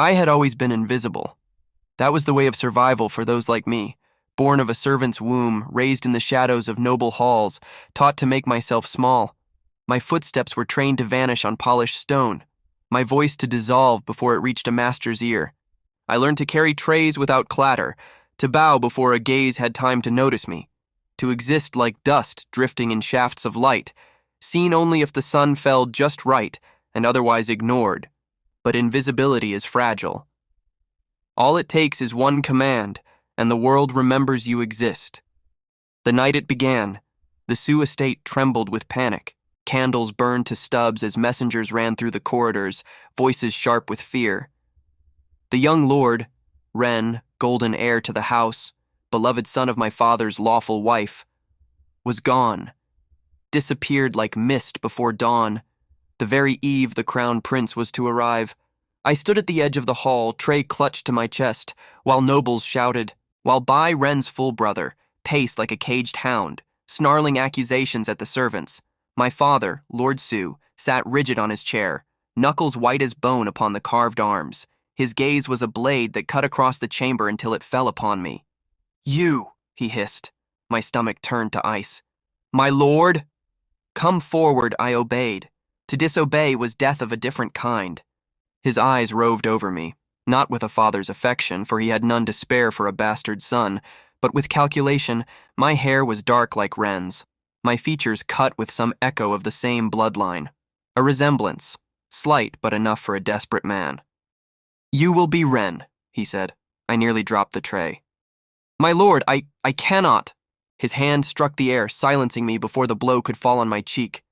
I had always been invisible. That was the way of survival for those like me, born of a servant's womb, raised in the shadows of noble halls, taught to make myself small. My footsteps were trained to vanish on polished stone, my voice to dissolve before it reached a master's ear. I learned to carry trays without clatter, to bow before a gaze had time to notice me, to exist like dust drifting in shafts of light, seen only if the sun fell just right and otherwise ignored. But invisibility is fragile. All it takes is one command, and the world remembers you exist. The night it began, the Sioux estate trembled with panic. Candles burned to stubs as messengers ran through the corridors, voices sharp with fear. The young lord, Ren, golden heir to the house, beloved son of my father's lawful wife, was gone, disappeared like mist before dawn, the very eve the crown prince was to arrive. I stood at the edge of the hall, tray clutched to my chest, while nobles shouted, while Bai Ren's full brother paced like a caged hound, snarling accusations at the servants. My father, Lord Sioux, sat rigid on his chair, knuckles white as bone upon the carved arms. His gaze was a blade that cut across the chamber until it fell upon me. "You," he hissed. My stomach turned to ice. "My lord?" "Come forward," I obeyed. To disobey was death of a different kind. His eyes roved over me, not with a father's affection, for he had none to spare for a bastard son, but with calculation. My hair was dark like Ren's, my features cut with some echo of the same bloodline. A resemblance, slight but enough for a desperate man. "You will be Ren," he said. I nearly dropped the tray. "My lord, I cannot." His hand struck the air, silencing me before the blow could fall on my cheek.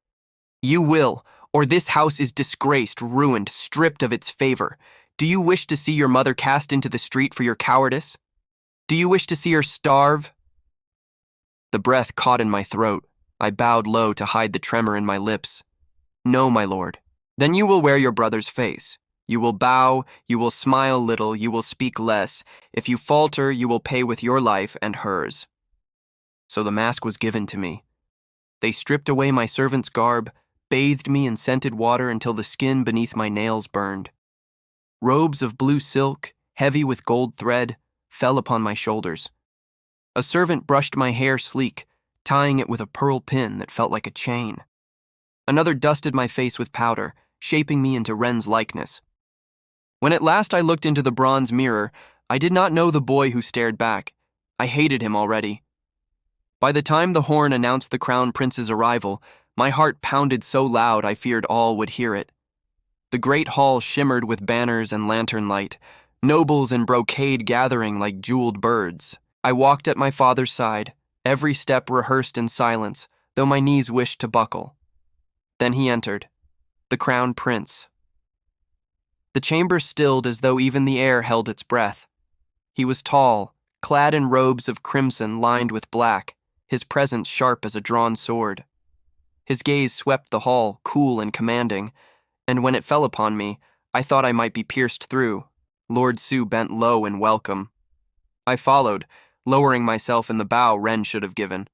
"You will, or this house is disgraced, ruined, stripped of its favor. Do you wish to see your mother cast into the street for your cowardice? Do you wish to see her starve?" The breath caught in my throat. I bowed low to hide the tremor in my lips. "No, my lord." "Then you will wear your brother's face. You will bow, you will smile little, you will speak less. If you falter, you will pay with your life and hers." So the mask was given to me. They stripped away my servant's garb, bathed me in scented water until the skin beneath my nails burned. Robes of blue silk, heavy with gold thread, fell upon my shoulders. A servant brushed my hair sleek, tying it with a pearl pin that felt like a chain. Another dusted my face with powder, shaping me into Ren's likeness. When at last I looked into the bronze mirror, I did not know the boy who stared back. I hated him already. By the time the horn announced the crown prince's arrival, my heart pounded so loud I feared all would hear it. The great hall shimmered with banners and lantern light, nobles in brocade gathering like jeweled birds. I walked at my father's side, every step rehearsed in silence, though my knees wished to buckle. Then he entered, the crown prince. The chamber stilled as though even the air held its breath. He was tall, clad in robes of crimson lined with black, his presence sharp as a drawn sword. His gaze swept the hall, cool and commanding, and when it fell upon me, I thought I might be pierced through. Lord Sioux bent low in welcome. I followed, lowering myself in the bow Ren should have given.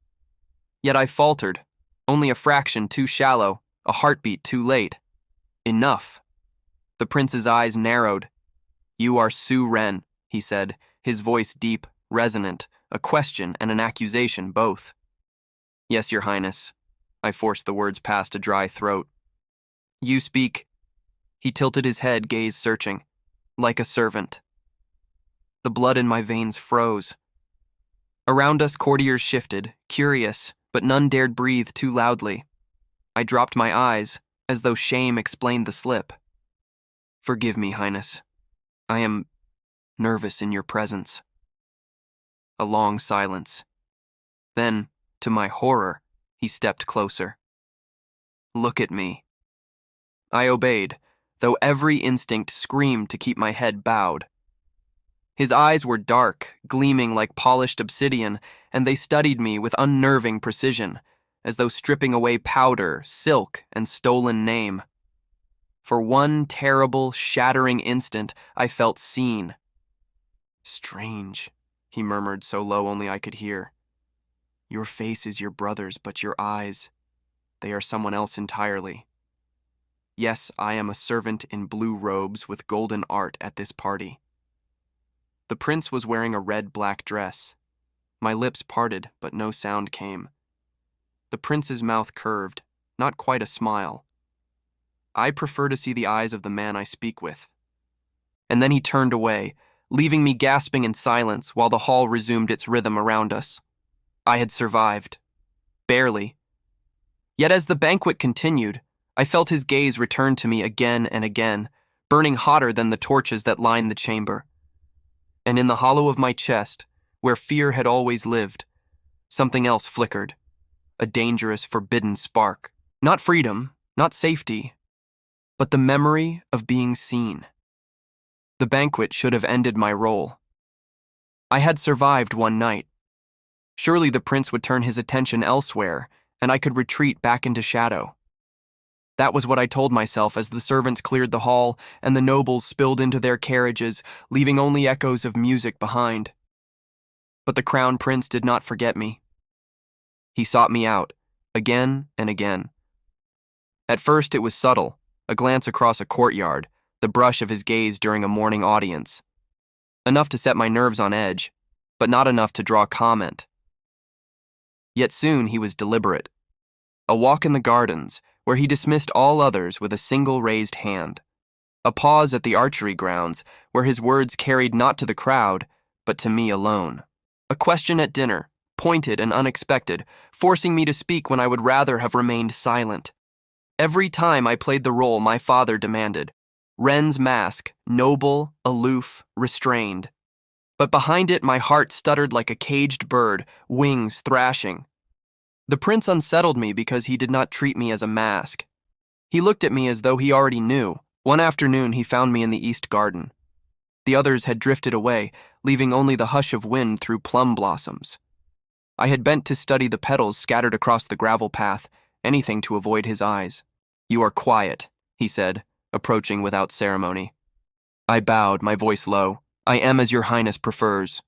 Yet I faltered, only a fraction too shallow, a heartbeat too late. Enough. The prince's eyes narrowed. "You are Sioux Ren," he said, his voice deep, resonant, a question and an accusation both. "Yes, your highness." I forced the words past a dry throat. "You speak." He tilted his head, gaze searching. "Like a servant." The blood in my veins froze. Around us, courtiers shifted, curious, but none dared breathe too loudly. I dropped my eyes, as though shame explained the slip. "Forgive me, highness. I am nervous in your presence." A long silence. Then, to my horror, he stepped closer. "Look at me." I obeyed, though every instinct screamed to keep my head bowed. His eyes were dark, gleaming like polished obsidian, and they studied me with unnerving precision, as though stripping away powder, silk, and stolen name. For one terrible, shattering instant, I felt seen. "Strange," he murmured so low only I could hear. "Your face is your brother's, but your eyes, they are someone else entirely." Yes, I am a servant in blue robes with golden art at this party. The prince was wearing a red-black dress. My lips parted, but no sound came. The prince's mouth curved, not quite a smile. I prefer to see the eyes of the man I speak with. And then he turned away, leaving me gasping in silence while the hall resumed its rhythm around us. I had survived. Barely. Yet as the banquet continued, I felt his gaze return to me again and again, burning hotter than the torches that lined the chamber. And in the hollow of my chest, where fear had always lived, something else flickered, a dangerous, forbidden spark. Not freedom, not safety, but the memory of being seen. The banquet should have ended my role. I had survived one night. Surely the prince would turn his attention elsewhere, and I could retreat back into shadow. That was what I told myself as the servants cleared the hall and the nobles spilled into their carriages, leaving only echoes of music behind. But the crown prince did not forget me. He sought me out, again and again. At first it was subtle, a glance across a courtyard, the brush of his gaze during a morning audience. Enough to set my nerves on edge, but not enough to draw comment. Yet soon he was deliberate. A walk in the gardens, where he dismissed all others with a single raised hand. A pause at the archery grounds, where his words carried not to the crowd, but to me alone. A question at dinner, pointed and unexpected, forcing me to speak when I would rather have remained silent. Every time I played the role my father demanded. Ren's mask, noble, aloof, restrained. But behind it my heart stuttered like a caged bird, wings thrashing. The prince unsettled me because he did not treat me as a mask. He looked at me as though he already knew. One afternoon he found me in the East Garden. The others had drifted away, leaving only the hush of wind through plum blossoms. I had bent to study the petals scattered across the gravel path, anything to avoid his eyes. "You are quiet," he said, approaching without ceremony. I bowed, my voice low. "I am as your highness prefers."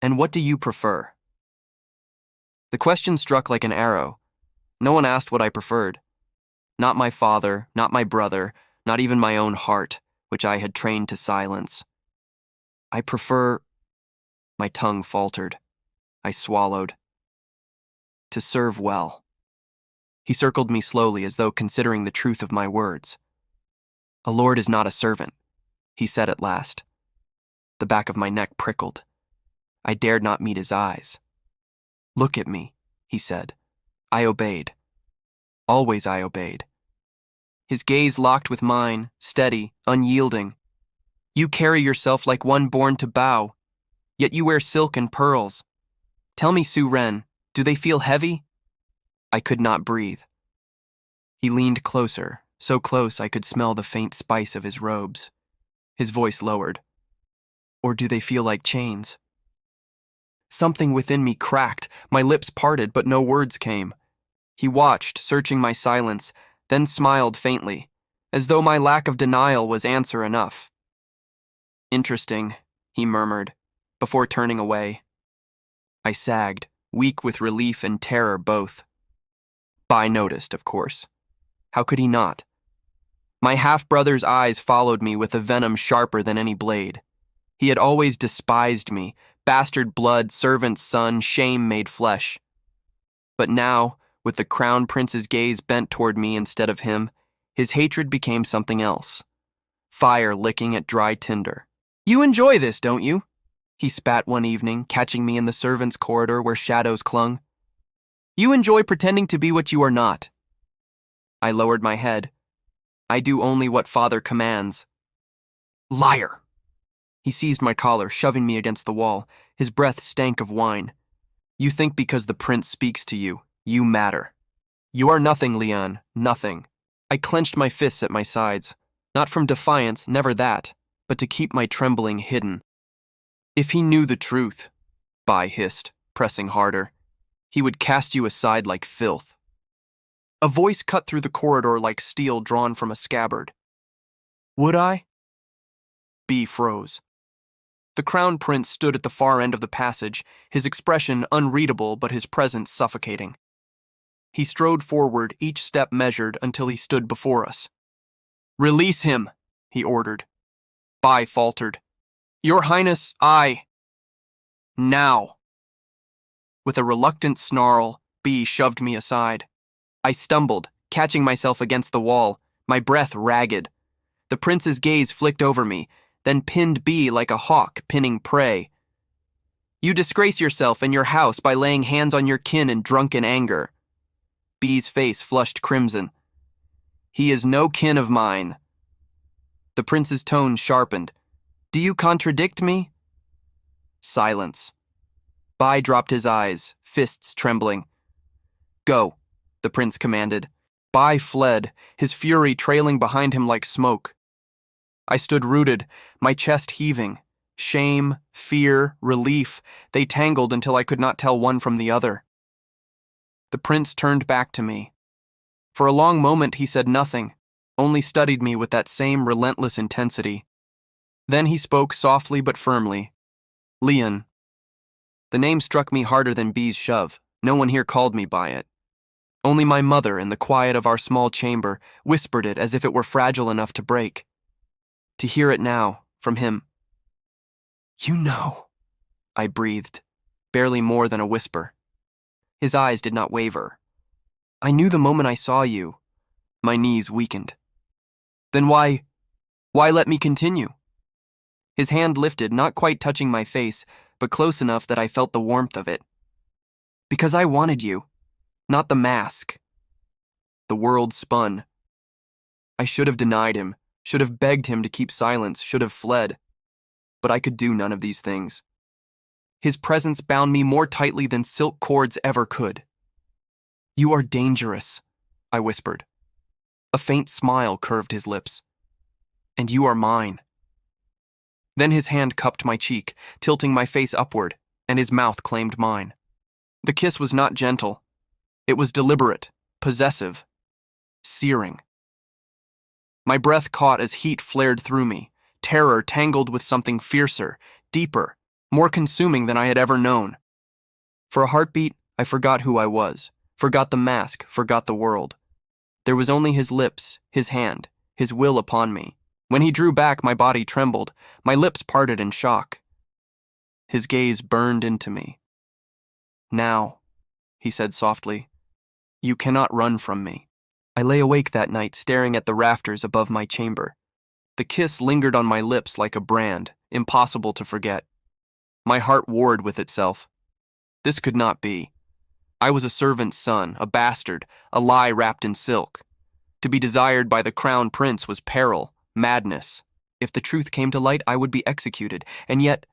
"And what do you prefer?" The question struck like an arrow. No one asked what I preferred. Not my father, not my brother, not even my own heart, which I had trained to silence. "I prefer—" My tongue faltered. I swallowed. "To serve well." He circled me slowly as though considering the truth of my words. "A lord is not a servant," he said at last. The back of my neck prickled. I dared not meet his eyes. "Look at me," he said. I obeyed. Always I obeyed. His gaze locked with mine, steady, unyielding. "You carry yourself like one born to bow, yet you wear silk and pearls. Tell me, Su-Ren, do they feel heavy?" I could not breathe. He leaned closer, so close I could smell the faint spice of his robes. His voice lowered. "Or do they feel like chains?" Something within me cracked, my lips parted, but no words came. He watched, searching my silence, then smiled faintly, as though my lack of denial was answer enough. "Interesting," he murmured, before turning away. I sagged, weak with relief and terror both. Bai noticed, of course. How could he not? My half-brother's eyes followed me with a venom sharper than any blade. He had always despised me, bastard blood, servant's son, shame made flesh. But now, with the crown prince's gaze bent toward me instead of him, his hatred became something else. Fire licking at dry tinder. "You enjoy this, don't you?" he spat one evening, catching me in the servants' corridor where shadows clung. "You enjoy pretending to be what you are not." I lowered my head. "I do only what father commands." "Liar!" He seized my collar, shoving me against the wall. His breath stank of wine. "You think because the prince speaks to you, you matter. You are nothing, Leon, nothing." I clenched my fists at my sides. Not from defiance, never that, but to keep my trembling hidden. "If he knew the truth," Bai hissed, pressing harder, "he would cast you aside like filth." A voice cut through the corridor like steel drawn from a scabbard. "Would I?" B froze. The crown prince stood at the far end of the passage, his expression unreadable but his presence suffocating. He strode forward, each step measured, until he stood before us. Release him, he ordered. Bai faltered. Your Highness, I. Now. With a reluctant snarl, B shoved me aside. I stumbled, catching myself against the wall, my breath ragged. The prince's gaze flicked over me, then pinned B like a hawk pinning prey. You disgrace yourself and your house by laying hands on your kin in drunken anger. B's face flushed crimson. He is no kin of mine. The prince's tone sharpened. Do you contradict me? Silence. Bai dropped his eyes, fists trembling. Go, the prince commanded. Bai fled, his fury trailing behind him like smoke. I stood rooted, my chest heaving. Shame, fear, relief, they tangled until I could not tell one from the other. The prince turned back to me. For a long moment he said nothing, only studied me with that same relentless intensity. Then he spoke softly but firmly. Leon. The name struck me harder than B's shove. No one here called me by it. Only my mother, in the quiet of our small chamber, whispered it as if it were fragile enough to break. To hear it now, from him. You know, I breathed, barely more than a whisper. His eyes did not waver. I knew the moment I saw you. My knees weakened. Then why let me continue? His hand lifted, not quite touching my face, but close enough that I felt the warmth of it. Because I wanted you, not the mask. The world spun. I should have denied him, should have begged him to keep silence, should have fled. But I could do none of these things. His presence bound me more tightly than silk cords ever could. You are dangerous, I whispered. A faint smile curved his lips. And you are mine. Then his hand cupped my cheek, tilting my face upward, and his mouth claimed mine. The kiss was not gentle. It was deliberate, possessive, searing. My breath caught as heat flared through me, terror tangled with something fiercer, deeper, more consuming than I had ever known. For a heartbeat, I forgot who I was, forgot the mask, forgot the world. There was only his lips, his hand, his will upon me. When he drew back, my body trembled, my lips parted in shock. His gaze burned into me. Now, he said softly, you cannot run from me. I lay awake that night staring at the rafters above my chamber. The kiss lingered on my lips like a brand, impossible to forget. My heart warred with itself. This could not be. I was a servant's son, a bastard, a lie wrapped in silk. To be desired by the crown prince was peril, madness. If the truth came to light, I would be executed, and yet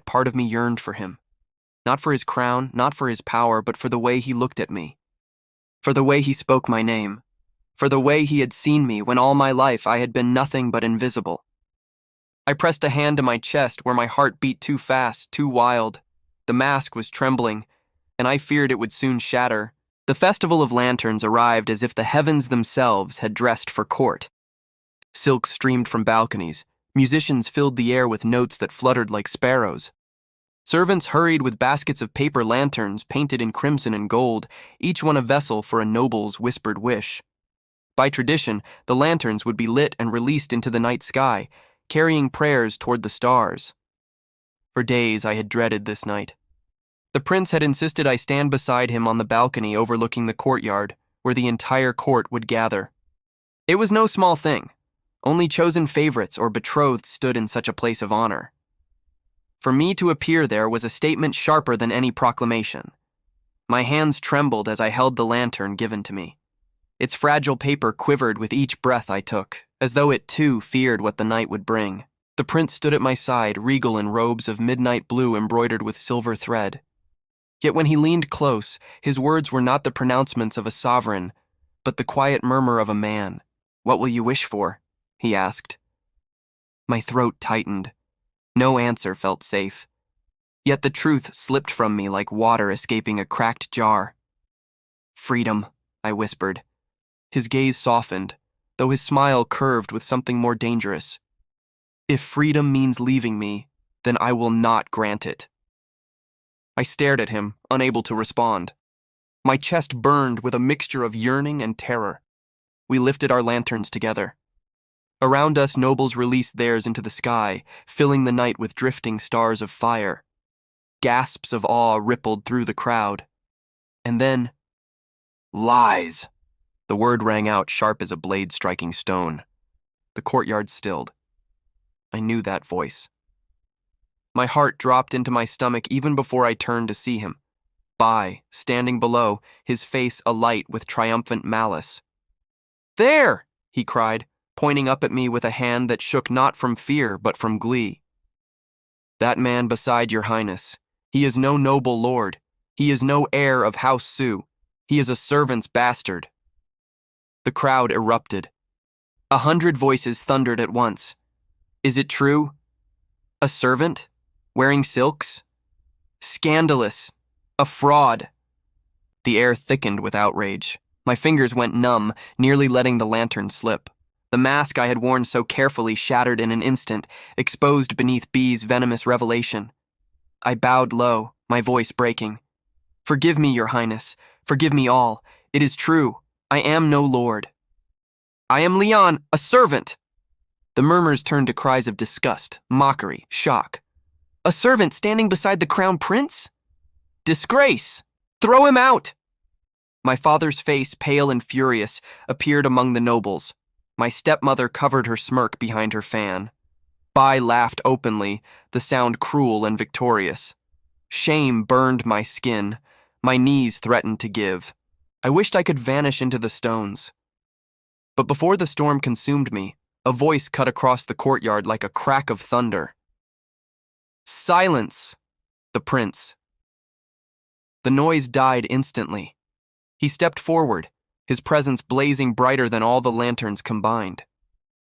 part of me yearned for him. Not for his crown, not for his power, but for the way he looked at me. For the way he spoke my name. For the way he had seen me when all my life I had been nothing but invisible. I pressed a hand to my chest where my heart beat too fast, too wild. The mask was trembling, and I feared it would soon shatter. The festival of lanterns arrived as if the heavens themselves had dressed for court. Silk streamed from balconies. Musicians filled the air with notes that fluttered like sparrows. Servants hurried with baskets of paper lanterns painted in crimson and gold, each one a vessel for a noble's whispered wish. By tradition, the lanterns would be lit and released into the night sky, carrying prayers toward the stars. For days I had dreaded this night. The prince had insisted I stand beside him on the balcony overlooking the courtyard, where the entire court would gather. It was no small thing. Only chosen favorites or betrothed stood in such a place of honor. For me to appear there was a statement sharper than any proclamation. My hands trembled as I held the lantern given to me. Its fragile paper quivered with each breath I took, as though it too feared what the night would bring. The prince stood at my side, regal in robes of midnight blue embroidered with silver thread. Yet when he leaned close, his words were not the pronouncements of a sovereign, but the quiet murmur of a man. "What will you wish for?" he asked. My throat tightened. No answer felt safe. Yet the truth slipped from me like water escaping a cracked jar. "Freedom," I whispered. His gaze softened, though his smile curved with something more dangerous. "If freedom means leaving me, then I will not grant it." I stared at him, unable to respond. My chest burned with a mixture of yearning and terror. We lifted our lanterns together. Around us, nobles released theirs into the sky, filling the night with drifting stars of fire. Gasps of awe rippled through the crowd. And then, lies! The word rang out sharp as a blade striking stone. The courtyard stilled. I knew that voice. My heart dropped into my stomach even before I turned to see him. Bai, standing below, his face alight with triumphant malice. "There!" he cried, pointing up at me with a hand that shook not from fear but from glee. "That man beside your highness. He is no noble lord. He is no heir of House Su. He is a servant's bastard." The crowd erupted. 100 voices thundered at once. "Is it true? A servant? Wearing silks? Scandalous! A fraud!" The air thickened with outrage. My fingers went numb, nearly letting the lantern slip. The mask I had worn so carefully shattered in an instant, exposed beneath B's venomous revelation. I bowed low, my voice breaking. "Forgive me, your highness. Forgive me all. It is true. I am no lord. I am Leon, a servant." The murmurs turned to cries of disgust, mockery, shock. "A servant standing beside the crown prince? Disgrace! Throw him out!" My father's face, pale and furious, appeared among the nobles. My stepmother covered her smirk behind her fan. Bai laughed openly, the sound cruel and victorious. Shame burned my skin. My knees threatened to give. I wished I could vanish into the stones. But before the storm consumed me, a voice cut across the courtyard like a crack of thunder. "Silence!" The prince. The noise died instantly. He stepped forward, his presence blazing brighter than all the lanterns combined.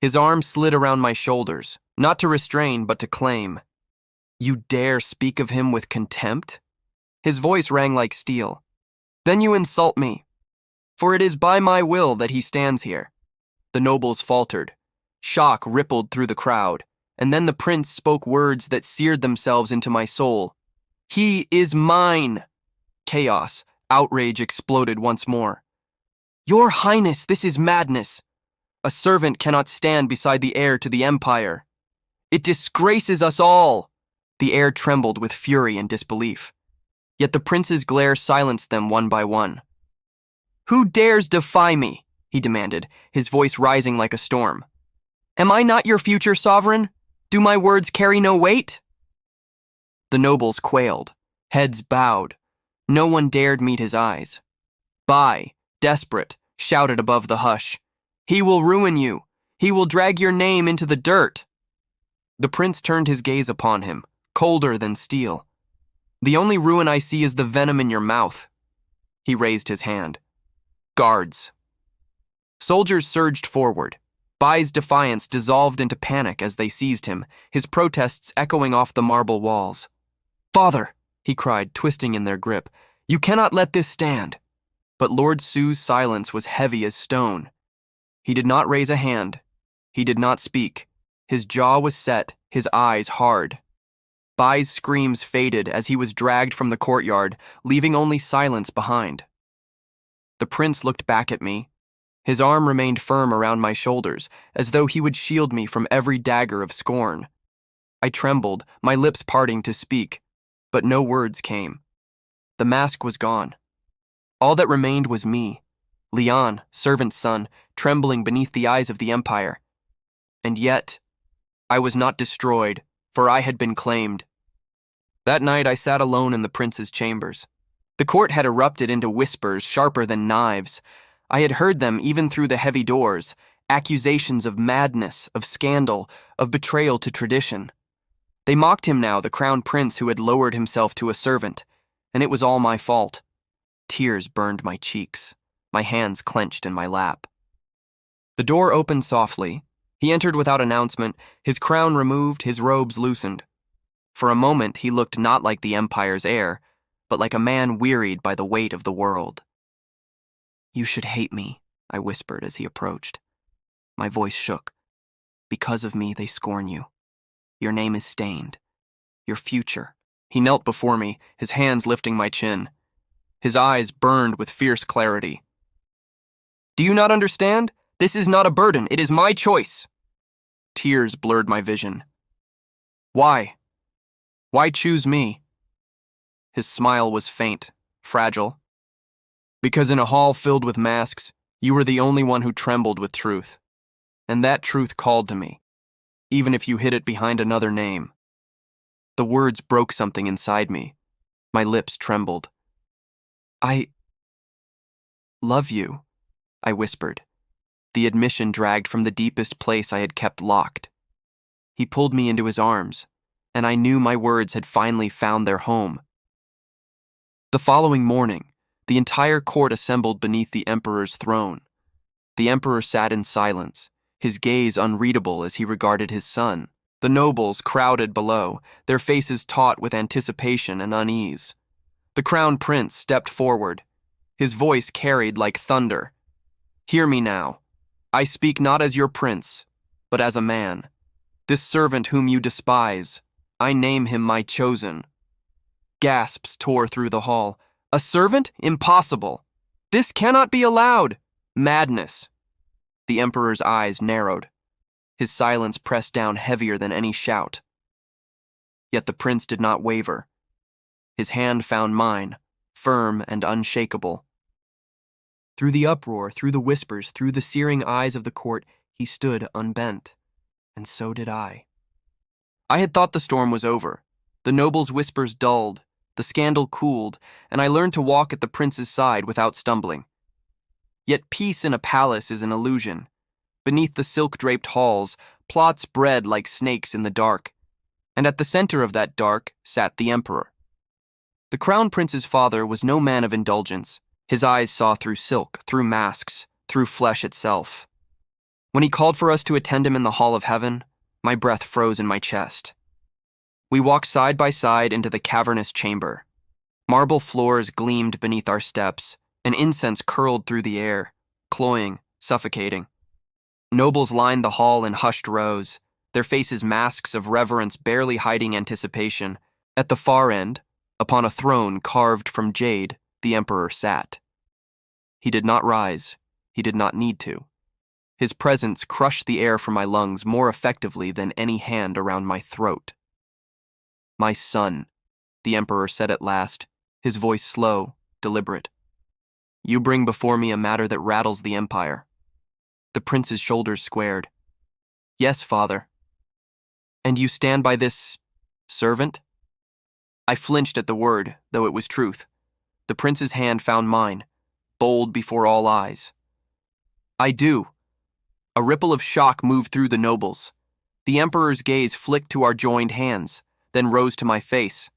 His arm slid around my shoulders, not to restrain but to claim. "You dare speak of him with contempt?" His voice rang like steel. "Then you insult me. For it is by my will that he stands here." The nobles faltered. Shock rippled through the crowd, and then the prince spoke words that seared themselves into my soul. "He is mine!" Chaos, outrage exploded once more. "Your Highness, this is madness. A servant cannot stand beside the heir to the empire. It disgraces us all." The air trembled with fury and disbelief. Yet the prince's glare silenced them one by one. "Who dares defy me?" he demanded, his voice rising like a storm. "Am I not your future sovereign? Do my words carry no weight?" The nobles quailed, heads bowed. No one dared meet his eyes. Bai, desperate, shouted above the hush. "He will ruin you. He will drag your name into the dirt." The prince turned his gaze upon him, colder than steel. "The only ruin I see is the venom in your mouth." He raised his hand. "Guards." Soldiers surged forward. Bai's defiance dissolved into panic as they seized him, his protests echoing off the marble walls. "Father," he cried, twisting in their grip, "you cannot let this stand." But Lord Su's silence was heavy as stone. He did not raise a hand. He did not speak. His jaw was set, his eyes hard. Bai's screams faded as he was dragged from the courtyard, leaving only silence behind. The prince looked back at me. His arm remained firm around my shoulders, as though he would shield me from every dagger of scorn. I trembled, my lips parting to speak, but no words came. The mask was gone. All that remained was me, Leon, servant's son, trembling beneath the eyes of the empire. And yet, I was not destroyed, for I had been claimed. That night I sat alone in the prince's chambers. The court had erupted into whispers sharper than knives. I had heard them even through the heavy doors, accusations of madness, of scandal, of betrayal to tradition. They mocked him now, the crown prince who had lowered himself to a servant, and it was all my fault. Tears burned my cheeks. My hands clenched in my lap. The door opened softly. He entered without announcement, his crown removed, his robes loosened. For a moment he looked not like the empire's heir, but like a man wearied by the weight of the world. "You should hate me," I whispered as he approached. My voice shook. "Because of me, they scorn you. Your name is stained. Your future." He knelt before me, his hands lifting my chin. His eyes burned with fierce clarity. "Do you not understand? This is not a burden, it is my choice. Tears blurred my vision. Why? Why choose me? His smile was faint, fragile. Because in a hall filled with masks, you were the only one who trembled with truth. And that truth called to me, even if you hid it behind another name. The words broke something inside me. My lips trembled. I love you, I whispered. The admission dragged from the deepest place I had kept locked. He pulled me into his arms, and I knew my words had finally found their home. The following morning, the entire court assembled beneath the emperor's throne. The emperor sat in silence, his gaze unreadable as he regarded his son. The nobles crowded below, their faces taut with anticipation and unease. The crown prince stepped forward, his voice carried like thunder. Hear me now. I speak not as your prince, but as a man. This servant whom you despise, I name him my chosen. Gasps tore through the hall. A servant? Impossible. This cannot be allowed. Madness. The emperor's eyes narrowed. His silence pressed down heavier than any shout. Yet the prince did not waver. His hand found mine, firm and unshakable. Through the uproar, through the whispers, through the searing eyes of the court, he stood unbent. And so did I. I had thought the storm was over. The nobles' whispers dulled, the scandal cooled, and I learned to walk at the prince's side without stumbling. Yet peace in a palace is an illusion. Beneath the silk-draped halls, plots bred like snakes in the dark, and at the center of that dark sat the emperor. The crown prince's father was no man of indulgence. His eyes saw through silk, through masks, through flesh itself. When he called for us to attend him in the hall of heaven, my breath froze in my chest. We walked side by side into the cavernous chamber. Marble floors gleamed beneath our steps, and incense curled through the air, cloying, suffocating. Nobles lined the hall in hushed rows, their faces masks of reverence barely hiding anticipation. At the far end, upon a throne carved from jade, the emperor sat. He did not rise. He did not need to. His presence crushed the air from my lungs more effectively than any hand around my throat. My son, the emperor said at last, his voice slow, deliberate. You bring before me a matter that rattles the empire. The prince's shoulders squared. Yes, father. And you stand by this servant? I flinched at the word, though it was truth. The prince's hand found mine, bold before all eyes. I do. A ripple of shock moved through the nobles. The emperor's gaze flicked to our joined hands, then rose to my face.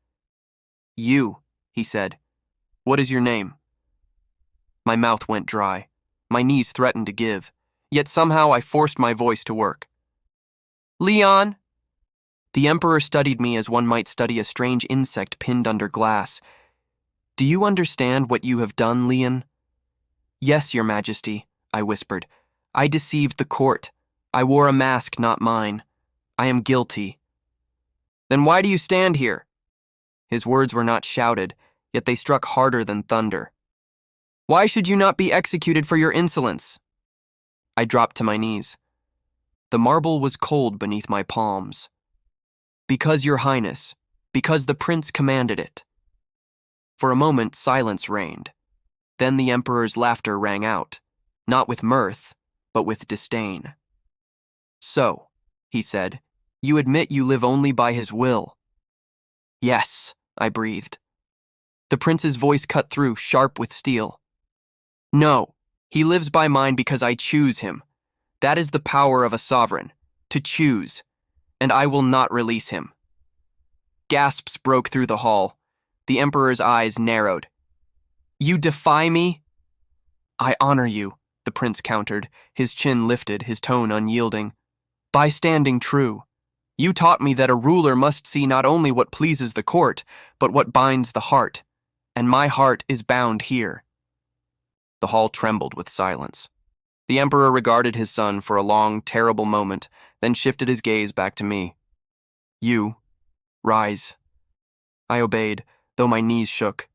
You, he said. What is your name? My mouth went dry. My knees threatened to give. Yet somehow I forced my voice to work. Leon! The emperor studied me as one might study a strange insect pinned under glass. Do you understand what you have done, Leon? Yes, your majesty, I whispered. I deceived the court. I wore a mask not mine. I am guilty. Then why do you stand here? His words were not shouted, yet they struck harder than thunder. Why should you not be executed for your insolence? I dropped to my knees. The marble was cold beneath my palms. Because, your highness, because the prince commanded it. For a moment, silence reigned. Then the emperor's laughter rang out, not with mirth, but with disdain. So, he said, you admit you live only by his will. Yes, I breathed. The prince's voice cut through, sharp with steel. No, he lives by mine because I choose him. That is the power of a sovereign, to choose, and I will not release him. Gasps broke through the hall. The emperor's eyes narrowed. You defy me? I honor you, the prince countered, his chin lifted, his tone unyielding. By standing true. You taught me that a ruler must see not only what pleases the court, but what binds the heart, and my heart is bound here. The hall trembled with silence. The emperor regarded his son for a long, terrible moment, then shifted his gaze back to me. You, rise. I obeyed, though my knees shook.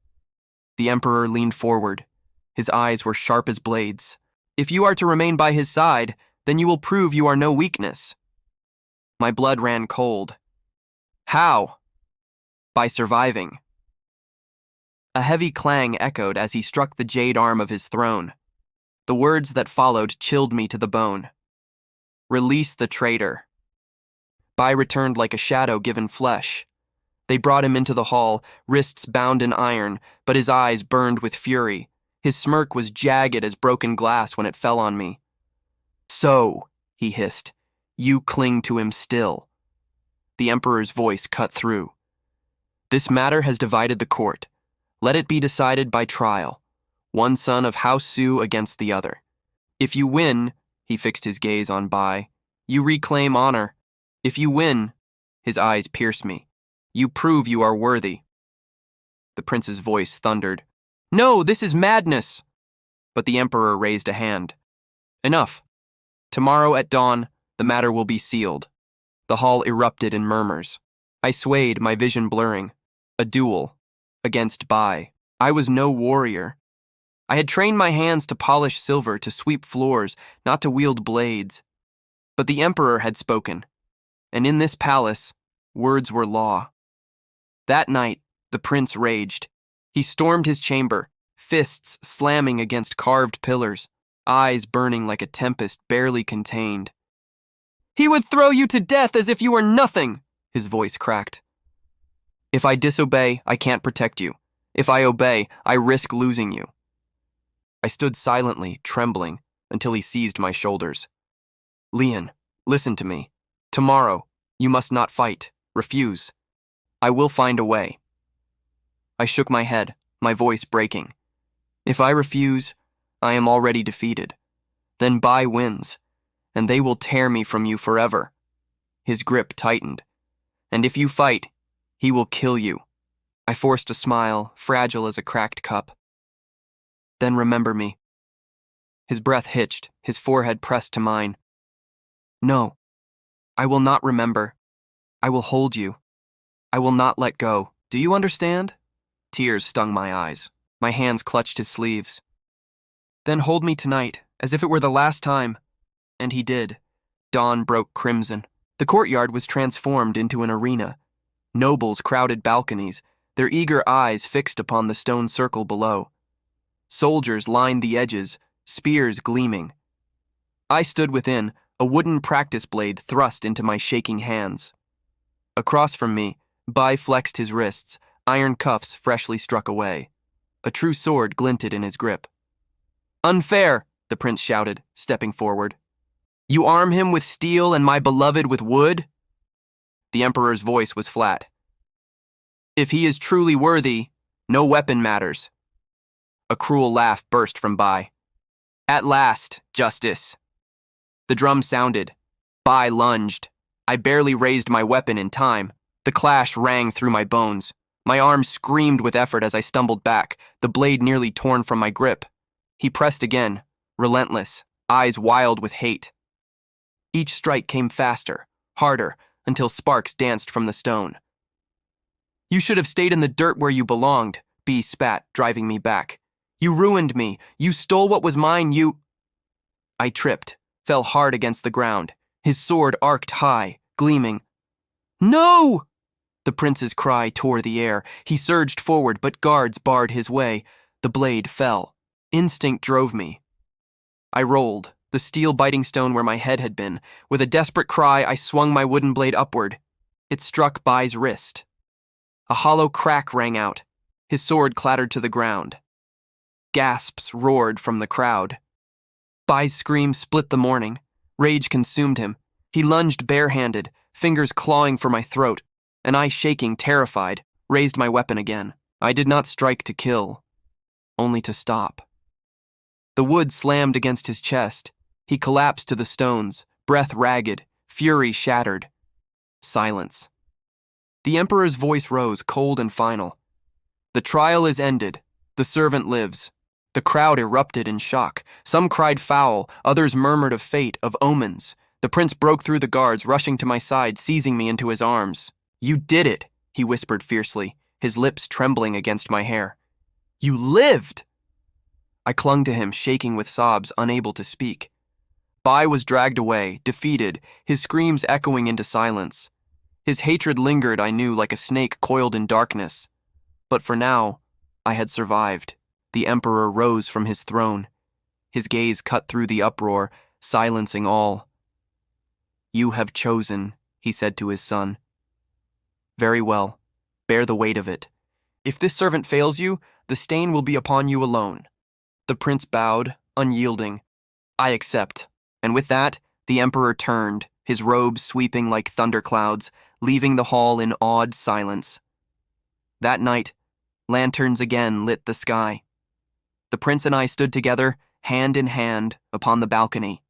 The emperor leaned forward. His eyes were sharp as blades. If you are to remain by his side, then you will prove you are no weakness. My blood ran cold. How? By surviving. A heavy clang echoed as he struck the jade arm of his throne. The words that followed chilled me to the bone. Release the traitor. Bai returned like a shadow given flesh. They brought him into the hall, wrists bound in iron, but his eyes burned with fury. His smirk was jagged as broken glass when it fell on me. So, he hissed, you cling to him still. The Emperor's voice cut through. This matter has divided the court. Let it be decided by trial. One son of House Su against the other. If you win, he fixed his gaze on Bai, you reclaim honor. If you win, his eyes pierced me, you prove you are worthy. The prince's voice thundered. No, this is madness! But the Emperor raised a hand. Enough. Tomorrow at dawn, the matter will be sealed. The hall erupted in murmurs. I swayed, my vision blurring. A duel. Against Bai. I was no warrior. I had trained my hands to polish silver, to sweep floors, not to wield blades. But the Emperor had spoken, and in this palace, words were law. That night, the prince raged. He stormed his chamber, fists slamming against carved pillars, eyes burning like a tempest barely contained. He would throw you to death as if you were nothing, his voice cracked. If I disobey, I can't protect you. If I obey, I risk losing you. I stood silently, trembling, until he seized my shoulders. Leon, listen to me. Tomorrow, you must not fight. Refuse. I will find a way. I shook my head, my voice breaking. If I refuse, I am already defeated. Then Bai wins, and they will tear me from you forever. His grip tightened. And if you fight, he will kill you. I forced a smile, fragile as a cracked cup. Then remember me. His breath hitched, his forehead pressed to mine. No, I will not remember. I will hold you. I will not let go. Do you understand? Tears stung my eyes. My hands clutched his sleeves. Then hold me tonight, as if it were the last time. And he did. Dawn broke crimson. The courtyard was transformed into an arena. Nobles crowded balconies, their eager eyes fixed upon the stone circle below. Soldiers lined the edges, spears gleaming. I stood within, a wooden practice blade thrust into my shaking hands. Across from me, Bai flexed his wrists, iron cuffs freshly struck away. A true sword glinted in his grip. Unfair, the prince shouted, stepping forward. You arm him with steel and my beloved with wood? The Emperor's voice was flat. If he is truly worthy, no weapon matters. A cruel laugh burst from Bai. At last, justice. The drum sounded. Bai lunged. I barely raised my weapon in time. The clash rang through my bones. My arm screamed with effort as I stumbled back, the blade nearly torn from my grip. He pressed again, relentless, eyes wild with hate. Each strike came faster, harder, until sparks danced from the stone. You should have stayed in the dirt where you belonged, B spat, driving me back. You ruined me. You stole what was mine. I tripped, fell hard against the ground. His sword arced high, gleaming. No! The prince's cry tore the air. He surged forward, but guards barred his way. The blade fell. Instinct drove me. I rolled, the steel biting stone where my head had been. With a desperate cry, I swung my wooden blade upward. It struck Bai's wrist. A hollow crack rang out. His sword clattered to the ground. Gasps roared from the crowd. Bai's scream split the morning. Rage consumed him. He lunged barehanded, fingers clawing for my throat, and I, shaking, terrified, raised my weapon again. I did not strike to kill, only to stop. The wood slammed against his chest. He collapsed to the stones, breath ragged, fury shattered. Silence. The Emperor's voice rose, cold and final. The trial is ended. The servant lives. The crowd erupted in shock. Some cried foul, others murmured of fate, of omens. The prince broke through the guards, rushing to my side, seizing me into his arms. You did it, he whispered fiercely, his lips trembling against my hair. You lived! I clung to him, shaking with sobs, unable to speak. Bai was dragged away, defeated, his screams echoing into silence. His hatred lingered, I knew, like a snake coiled in darkness. But for now, I had survived. The Emperor rose from his throne. His gaze cut through the uproar, silencing all. "You have chosen," he said to his son. "Very well. Bear the weight of it. If this servant fails you, the stain will be upon you alone." The prince bowed, unyielding. "I accept." And with that, the Emperor turned, his robes sweeping like thunderclouds, leaving the hall in awed silence. That night, lanterns again lit the sky. The prince and I stood together, hand in hand, upon the balcony.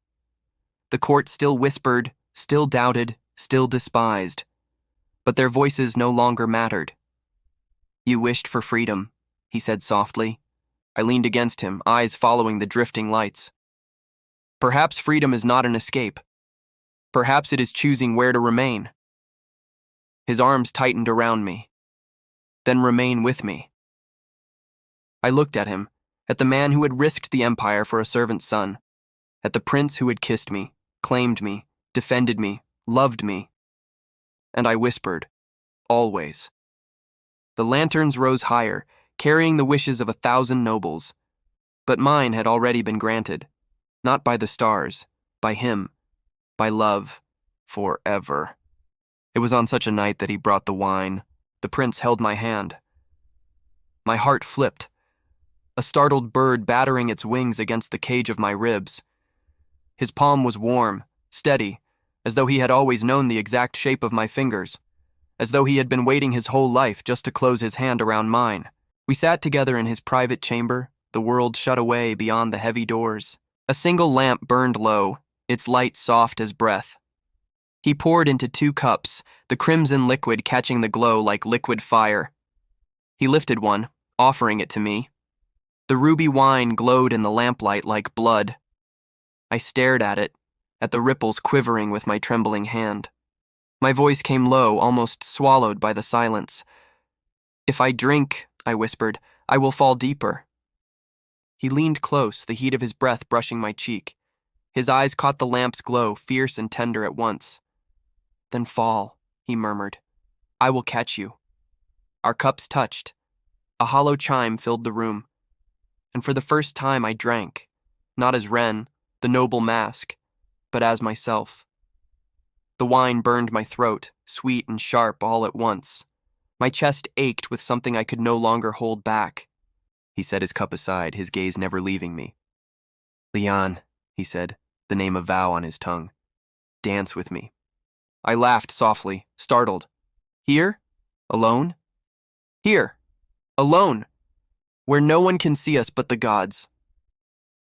The court still whispered, still doubted, still despised. But their voices no longer mattered. "You wished for freedom," he said softly. I leaned against him, eyes following the drifting lights. "Perhaps freedom is not an escape. Perhaps it is choosing where to remain." His arms tightened around me. "Then remain with me." I looked at him, at the man who had risked the empire for a servant's son, at the prince who had kissed me, claimed me, defended me, loved me. And I whispered, "Always." The lanterns rose higher, carrying the wishes of 1,000 nobles. But mine had already been granted, not by the stars, by him, by love, forever. It was on such a night that he brought the wine. The prince held my hand. My heart flipped, a startled bird battering its wings against the cage of my ribs. His palm was warm, steady, as though he had always known the exact shape of my fingers, as though he had been waiting his whole life just to close his hand around mine. We sat together in his private chamber, the world shut away beyond the heavy doors. A single lamp burned low, its light soft as breath. He poured into 2 cups, the crimson liquid catching the glow like liquid fire. He lifted one, offering it to me. The ruby wine glowed in the lamplight like blood. I stared at it, at the ripples quivering with my trembling hand. My voice came low, almost swallowed by the silence. "If I drink," I whispered, "I will fall deeper." He leaned close, the heat of his breath brushing my cheek. His eyes caught the lamp's glow, fierce and tender at once. "Then fall," he murmured. "I will catch you." Our cups touched. A hollow chime filled the room. And for the first time I drank, not as Ren, the noble mask, but as myself. The wine burned my throat, sweet and sharp all at once. My chest ached with something I could no longer hold back. He set his cup aside, his gaze never leaving me. "Lian," he said, the name a vow on his tongue. "Dance with me." I laughed softly, startled. "Here? Alone?" "Here. Alone. Where no one can see us but the gods."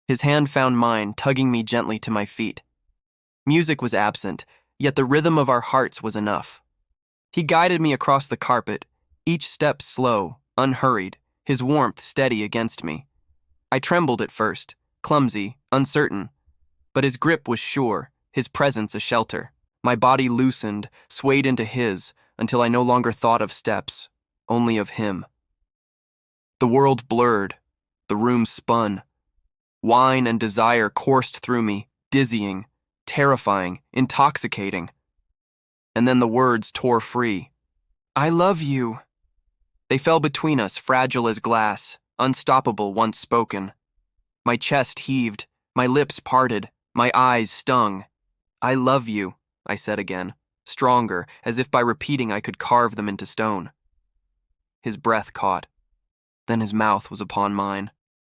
His hand found mine, tugging me gently to my feet. Music was absent, yet the rhythm of our hearts was enough. He guided me across the carpet, each step slow, unhurried, his warmth steady against me. I trembled at first, clumsy, uncertain, but his grip was sure, his presence a shelter. My body loosened, swayed into his, until I no longer thought of steps, only of him. The world blurred, the room spun. Wine and desire coursed through me, dizzying, terrifying, intoxicating. And then the words tore free. "I love you." They fell between us, fragile as glass, unstoppable once spoken. My chest heaved, my lips parted, my eyes stung. "I love you," I said again, stronger, as if by repeating I could carve them into stone. His breath caught. Then his mouth was upon mine.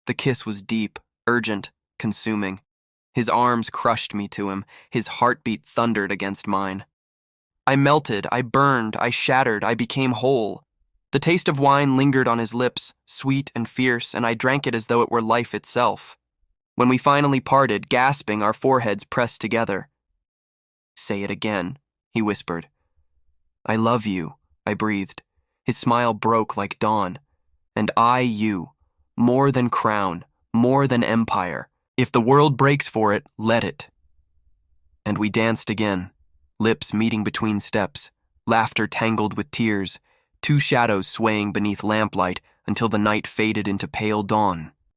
The kiss was deep, urgent, consuming. His arms crushed me to him, his heartbeat thundered against mine. I melted, I burned, I shattered, I became whole. The taste of wine lingered on his lips, sweet and fierce, and I drank it as though it were life itself. When we finally parted, gasping, our foreheads pressed together. "Say it again," he whispered. "I love you," I breathed. His smile broke like dawn. "And I you, more than crown, more than empire. If the world breaks for it, let it." And we danced again, lips meeting between steps, laughter tangled with tears, 2 shadows swaying beneath lamplight until the night faded into pale dawn.